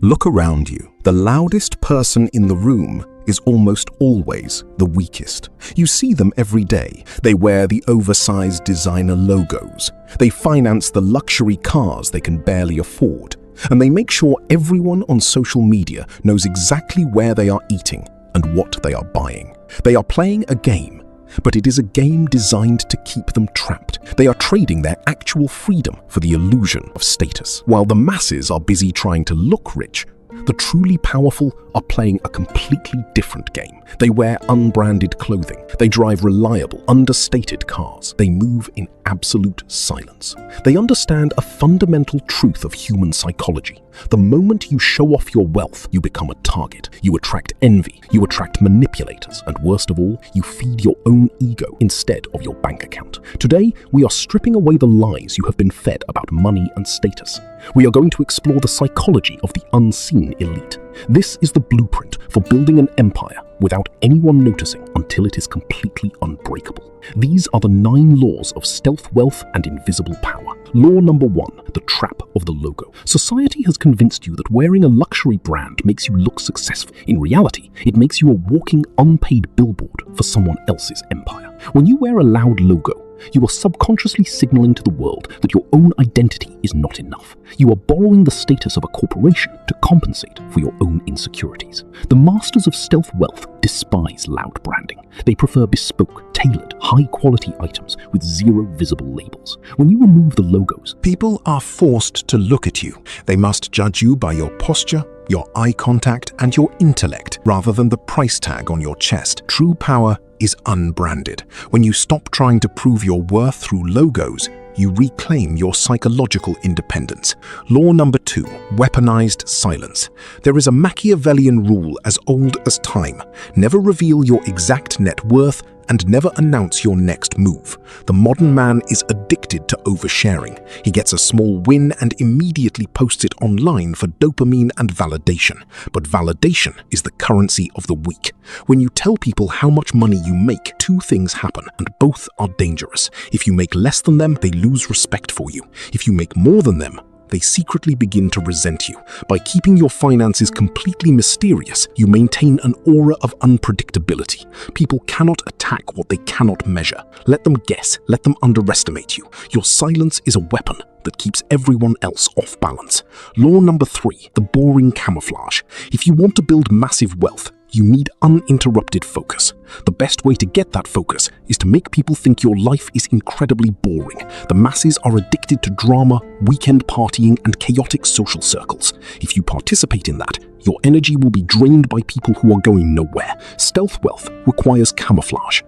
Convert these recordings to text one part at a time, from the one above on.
Look around you. The loudest person in the room is almost always the weakest. You see them every day. They wear the oversized designer logos. They finance the luxury cars they can barely afford. And they make sure everyone on social media knows exactly where they are eating and what they are buying. They are playing a game, but it is a game designed to keep them trapped. They are trading their actual freedom for the illusion of status. While the masses are busy trying to look rich, the truly powerful are playing a completely different game. They wear unbranded clothing. They drive reliable, understated cars. They move in absolute silence. They understand a fundamental truth of human psychology. The moment you show off your wealth, you become a target. You attract envy. You attract manipulators. And worst of all, you feed your own ego instead of your bank account. Today, we are stripping away the lies you have been fed about money and status. We are going to explore the psychology of the unseen elite. This is the blueprint for building an empire without anyone noticing until it is completely unbreakable. These are the 9 laws of stealth wealth and invisible power. Law number 1, the trap of the logo. Society has convinced you that wearing a luxury brand makes you look successful. In reality, it makes you a walking, unpaid billboard for someone else's empire. When you wear a loud logo, you are subconsciously signaling to the world that your own identity is not enough. You are borrowing the status of a corporation to compensate for your own insecurities. The masters of stealth wealth despise loud branding. They prefer bespoke, tailored, high-quality items with 0 visible labels. When you remove the logos, people are forced to look at you. They must judge you by your posture, your eye contact, and your intellect, rather than the price tag on your chest. True power is unbranded. When you stop trying to prove your worth through logos, you reclaim your psychological independence. Law number 2, weaponized silence. There is a Machiavellian rule as old as time. Never reveal your exact net worth and never announce your next move. The modern man is addicted to oversharing. He gets a small win and immediately posts it online for dopamine and validation. But validation is the currency of the weak. When you tell people how much money you make, 2 things happen, and both are dangerous. If you make less than them, they lose respect for you. If you make more than them, they secretly begin to resent you. By keeping your finances completely mysterious, you maintain an aura of unpredictability. People cannot attack what they cannot measure. Let them guess, let them underestimate you. Your silence is a weapon that keeps everyone else off balance. Law number 3, the boring camouflage. If you want to build massive wealth, you need uninterrupted focus. The best way to get that focus is to make people think your life is incredibly boring. The masses are addicted to drama, weekend partying, and chaotic social circles. If you participate in that, your energy will be drained by people who are going nowhere. Stealth wealth requires camouflage.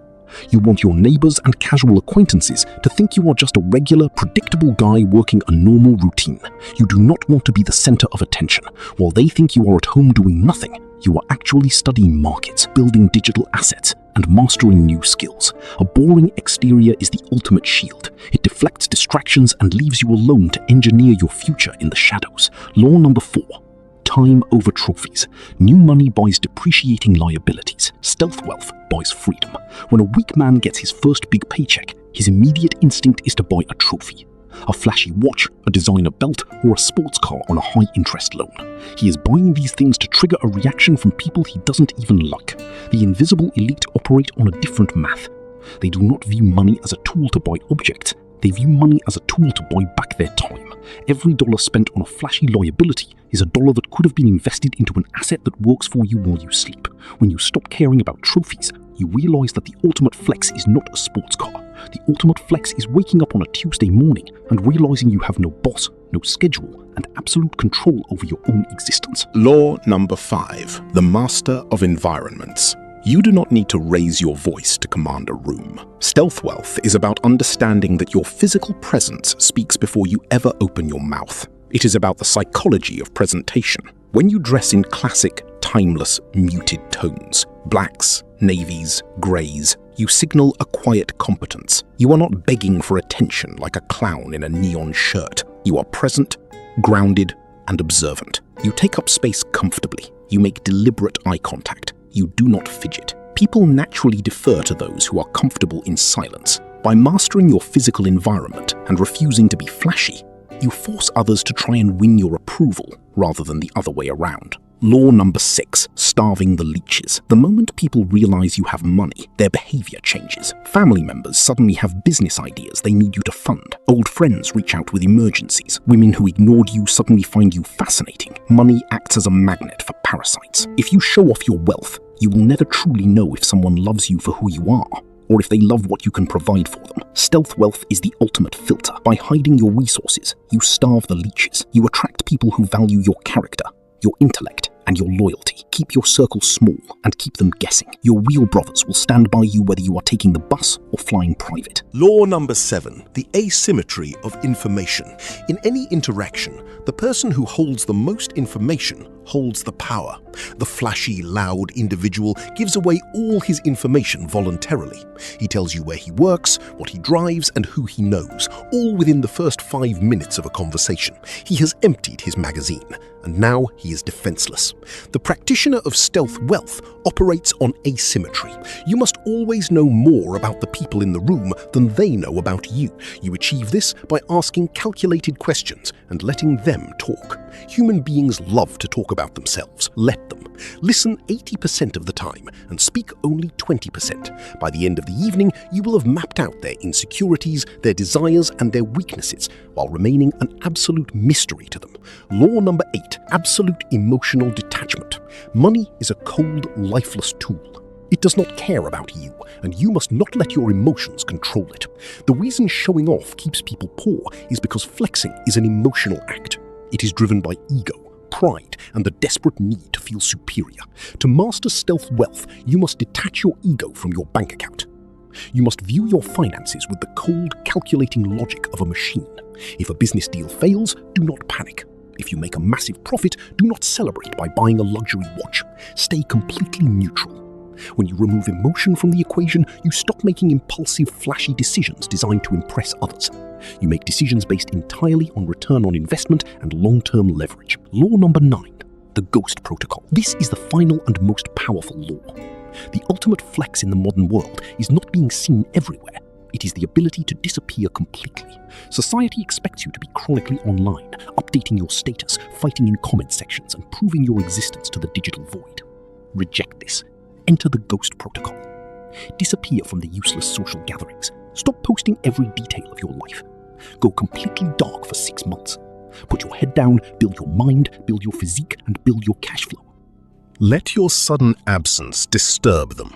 You want your neighbors and casual acquaintances to think you are just a regular, predictable guy working a normal routine. You do not want to be the center of attention. While they think you are at home doing nothing, you are actually studying markets, building digital assets, and mastering new skills. A boring exterior is the ultimate shield. It deflects distractions and leaves you alone to engineer your future in the shadows. Law number 4. Time over trophies. New money buys depreciating liabilities. Stealth wealth buys freedom. When a weak man gets his first big paycheck, his immediate instinct is to buy a trophy. A flashy watch, a designer belt, or a sports car on a high-interest loan. He is buying these things to trigger a reaction from people he doesn't even like. The invisible elite operate on a different math. They do not view money as a tool to buy objects. They view money as a tool to buy back their time. Every dollar spent on a flashy liability is a dollar that could have been invested into an asset that works for you while you sleep. When you stop caring about trophies, you realize that the ultimate flex is not a sports car. The ultimate flex is waking up on a Tuesday morning and realizing you have no boss, no schedule, and absolute control over your own existence. Law number 5, the master of environments. You do not need to raise your voice to command a room. Stealth wealth is about understanding that your physical presence speaks before you ever open your mouth. It is about the psychology of presentation. When you dress in classic, timeless, muted tones, blacks, navies, greys, you signal a quiet competence. You are not begging for attention like a clown in a neon shirt. You are present, grounded, and observant. You take up space comfortably. You make deliberate eye contact. You do not fidget. People naturally defer to those who are comfortable in silence. By mastering your physical environment and refusing to be flashy, You force others to try and win your approval rather than the other way around. Law number 6, starving the leeches. The moment people realize you have money, their behavior changes. Family members suddenly have business ideas they need you to fund. Old friends reach out with emergencies. Women who ignored you suddenly find you fascinating. Money acts as a magnet for parasites. If you show off your wealth, you will never truly know if someone loves you for who you are, or if they love what you can provide for them. Stealth wealth is the ultimate filter. By hiding your resources, you starve the leeches. You attract people who value your character, your intellect, and your loyalty. Keep your circle small and keep them guessing. Your real brothers will stand by you whether you are taking the bus or flying private. Law number 7, the asymmetry of information. In any interaction, the person who holds the most information holds the power. The flashy, loud individual gives away all his information voluntarily. He tells you where he works, what he drives, and who he knows, all within the first 5 minutes of a conversation. He has emptied his magazine, and now he is defenseless. The practitioner of stealth wealth operates on asymmetry. You must always know more about the people in the room than they know about you. You achieve this by asking calculated questions and letting them talk. Human beings love to talk about themselves. Let them. Listen 80% of the time and speak only 20%. By the end of the evening, you will have mapped out their insecurities, their desires, and their weaknesses, while remaining an absolute mystery to them. Law number 8, absolute emotional detachment. Money is a cold, lifeless tool. It does not care about you, and you must not let your emotions control it. The reason showing off keeps people poor is because flexing is an emotional act. It is driven by ego, pride, and the desperate need to feel superior. To master stealth wealth, you must detach your ego from your bank account. You must view your finances with the cold, calculating logic of a machine. If a business deal fails, do not panic. If you make a massive profit, do not celebrate by buying a luxury watch. Stay completely neutral. When you remove emotion from the equation, you stop making impulsive, flashy decisions designed to impress others. You make decisions based entirely on return on investment and long-term leverage. Law number 9, the ghost protocol. This is the final and most powerful law. The ultimate flex in the modern world is not being seen everywhere. It is the ability to disappear completely. Society expects you to be chronically online, updating your status, fighting in comment sections, and proving your existence to the digital void. Reject this. Enter the ghost protocol. Disappear from the useless social gatherings. Stop posting every detail of your life. Go completely dark for 6 months. Put your head down, build your mind, build your physique, and build your cash flow. Let your sudden absence disturb them.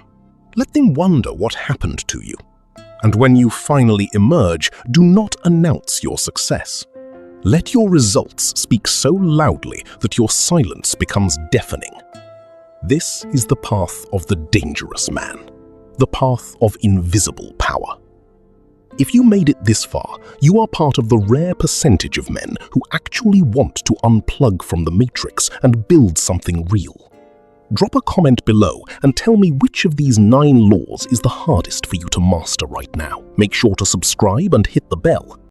Let them wonder what happened to you. And when you finally emerge, do not announce your success. Let your results speak so loudly that your silence becomes deafening. This is the path of the dangerous man, the path of invisible power. If you made it this far, you are part of the rare percentage of men who actually want to unplug from the Matrix and build something real. Drop a comment below and tell me which of these 9 laws is the hardest for you to master right now. Make sure to subscribe and hit the bell.